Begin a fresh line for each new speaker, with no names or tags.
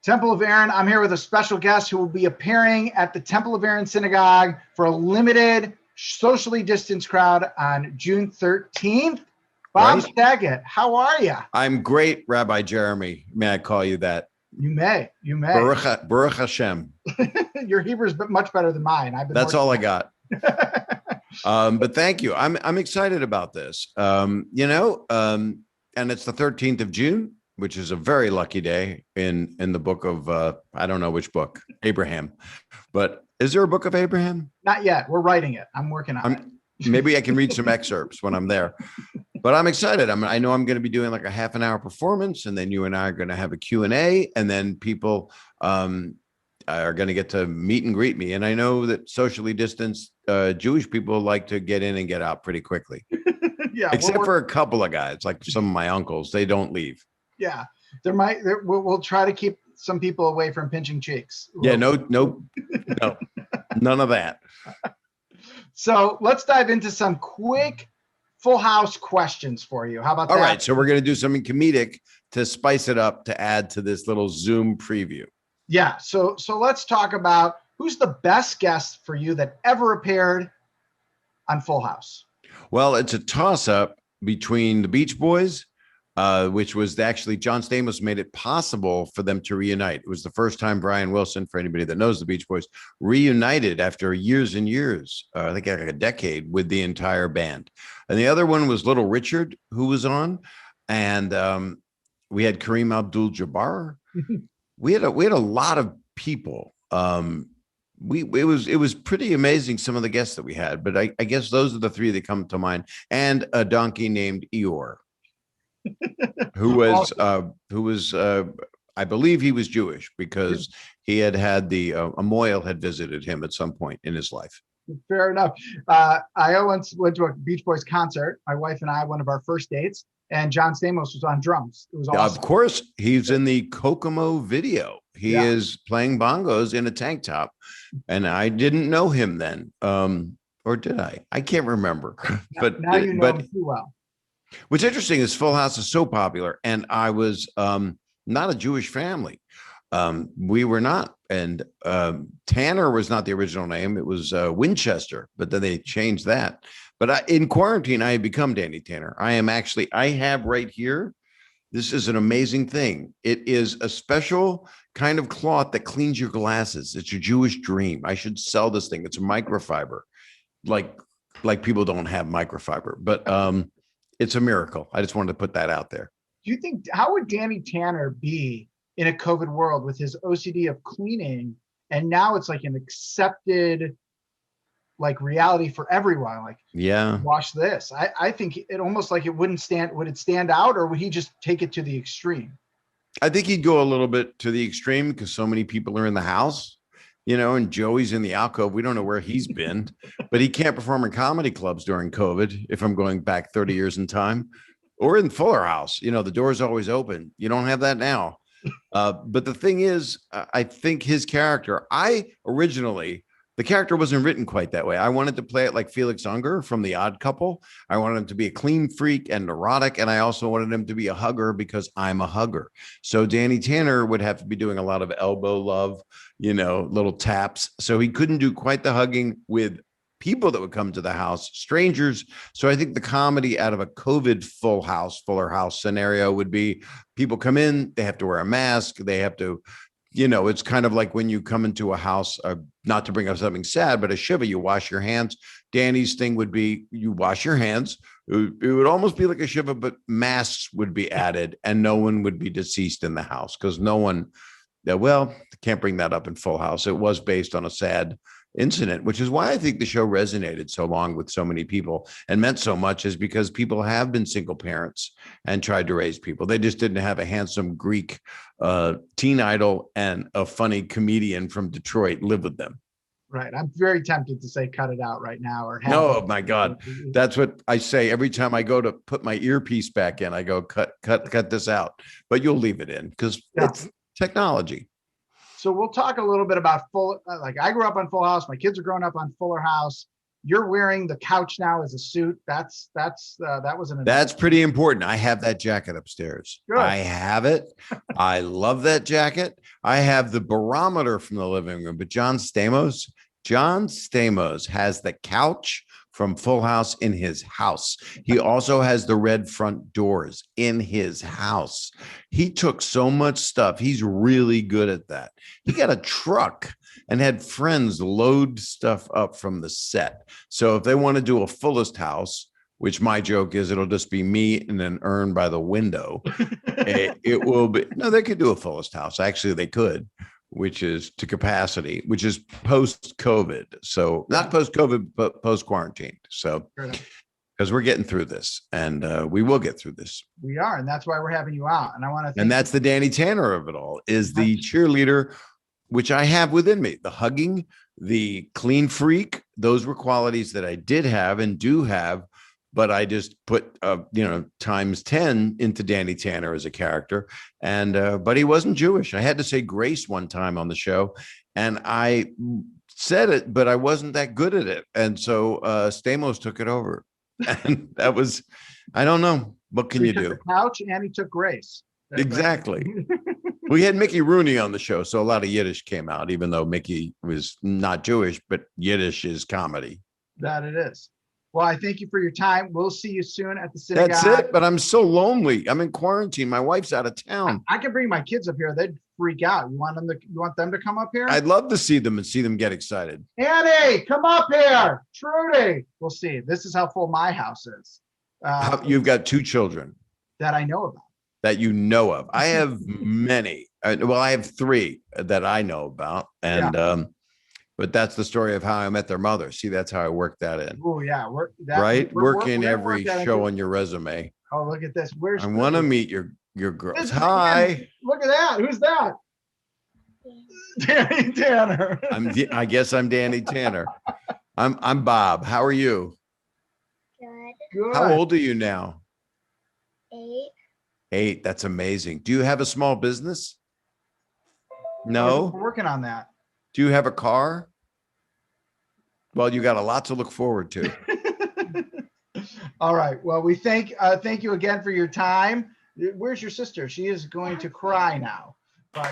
Temple of Aaron. I'm here with a special guest who will be appearing at the Temple of Aaron Synagogue for a limited socially distanced crowd on June 13th. Bob Saget, how are you?
I'm great, Rabbi Jeremy. May I call you that?
You may.
Baruch Hashem.
Your Hebrew is much better than mine.
That's all I got. But thank you. I'm excited about this. And it's the 13th of June, which is a very lucky day in the book of I don't know which book, Abraham. But is there a book of Abraham?
Not yet. We're writing it. I'm working on it.
Maybe I can read some excerpts when I'm there. But I'm excited. I know I'm going to be doing like a half an hour performance, and then you and I are going to have a Q&A, and then people are going to get to meet and greet me. And I know that socially distanced Jewish people like to get in and get out pretty quickly.
Yeah,
except for a couple of guys, like some of my uncles, they don't leave.
Yeah, we'll try to keep some people away from pinching cheeks.
Yeah, no, none of that.
So let's dive into some quick Full House questions for you. How about that?
All right, so we're going to do something comedic to spice it up to add to this little Zoom preview.
Yeah, so let's talk about who's the best guest for you that ever appeared on Full House.
Well, it's a toss-up between the Beach Boys, which was actually John Stamos made it possible for them to reunite. It was the first time Brian Wilson, for anybody that knows the Beach Boys, reunited after years and years, I think like a decade, with the entire band. And the other one was Little Richard, who was on, and we had Kareem Abdul-Jabbar. We had a lot of people. It was pretty amazing, some of the guests that we had, but I guess those are the three that come to mind, and a donkey named Eeyore. who was I believe he was Jewish, because he had the a mohel had visited him at some point in his life.
Fair enough. I once went to a Beach Boys concert, my wife and I, one of our first dates, and John Stamos was on drums. It was awesome.
Of course, he's in the Kokomo video. He is playing bongos in a tank top, and I didn't know him then, or did I? I can't rember. But
now you know him too well.
What's interesting is Full House is so popular, and I was not a Jewish family. We were not, and Tanner was not the original name. It was Winchester, but then they changed that. But in quarantine, I had become Danny Tanner. I have right here, this is an amazing thing. It is a special kind of cloth that cleans your glasses. It's your Jewish dream. I should sell this thing. It's a microfiber, like people don't have microfiber, but it's a miracle. I just wanted to put that out there.
Do you think, how would Danny Tanner be in a COVID world with his OCD of cleaning? And now it's like an accepted reality for everyone. Like,
yeah,
wash this. I think it almost like would it stand out, or would he just take it to the extreme?
I think he'd go a little bit to the extreme, because so many people are in the house, and Joey's in the alcove. We don't know where he's been, but he can't perform in comedy clubs during COVID, if I'm going back 30 years in time, or in Fuller House. The door's always open. You don't have that now. But the thing is, I think his character, the character wasn't written quite that way. I wanted to play it like Felix Unger from The Odd Couple. I wanted him to be a clean freak and neurotic. And I also wanted him to be a hugger, because I'm a hugger. So Danny Tanner would have to be doing a lot of elbow love, little taps. So he couldn't do quite the hugging with people that would come to the house, strangers. So I think the comedy out of a COVID Fuller House scenario would be people come in, they have to wear a mask. They have to, it's kind of like when you come into a house, not to bring up something sad, but a shiva, you wash your hands. Danny's thing would be you wash your hands. It would almost be like a shiva, but masks would be added, and no one would be deceased in the house, because no one, can't bring that up in Full House. It was based on a sad incident, which is why I think the show resonated so long with so many people and meant so much, is because people have been single parents and tried to raise people. They just didn't have a handsome Greek teen idol and a funny comedian from Detroit live with them.
Right. I'm very tempted to say cut it out right now.
Oh my God. That's what I say every time I go to put my earpiece back in. I go, cut this out, but you'll leave it in, because it's technology.
So we'll talk a little bit about I grew up on Full House. My kids are growing up on Fuller House. you're wearing the couch now as a suit. That was
That's pretty important. I have that jacket upstairs.
Good.
I have it. I love that jacket. I have the barometer from the living room, but John Stamos has the couch from Full House in his house. He also has the red front doors in his house. He took so much stuff. He's really good at that. He got a truck and had friends load stuff up from the set. So if they want to do a fullest house, which my joke is it'll just be me in an urn by the window, it will be, no, they could do a fullest house. Actually, they could, which is to capacity, which is post-COVID. So not post-COVID, but post-quarantine. So because we're getting through this, and we will get through this.
We are, and that's why we're having you out. And I want to
and that's the Danny Tanner of it all, is the cheerleader, which I have within me. The hugging, the clean freak, those were qualities that I did have and do have, but I just put times 10 into Danny Tanner as a character. And but he wasn't Jewish. I had to say grace one time on the show, and I said it, but I wasn't that good at it. And so Stamos took it over. And that was, I don't know. What can you do?
The couch, and he took grace.
Exactly. We had Mickey Rooney on the show, so a lot of Yiddish came out, even though Mickey was not Jewish, but Yiddish is comedy.
That it is. Well, I thank you for your time. We'll see you soon at the synagogue.
That's it, but I'm so lonely. I'm in quarantine. My wife's out of town.
I can bring my kids up here. They'd freak out. You want them to come up here?
I'd love to see them and see them get excited.
Annie, come up here. Trudy. We'll see. This is how full my house is.
You've got 2 children.
That I know about.
That you know of. I have many. Well, I have 3 that I know about. And but that's the story of how I met their mother. See, that's how I worked that in.
Oh, yeah.
Work in every show on your resume.
Oh, look at this.
I want to meet your girls. Hi.
Look at that. Who's that? Danny Tanner.
I guess I'm Danny Tanner. I'm Bob. How are you?
Good.
How old are you now?
8.
8. That's amazing. Do you have a small business? No.
We're working on that.
Do you have a car? Well, you got a lot to look forward to.
All right. Well, we thank you again for your time. Where's your sister? She is going to cry now. But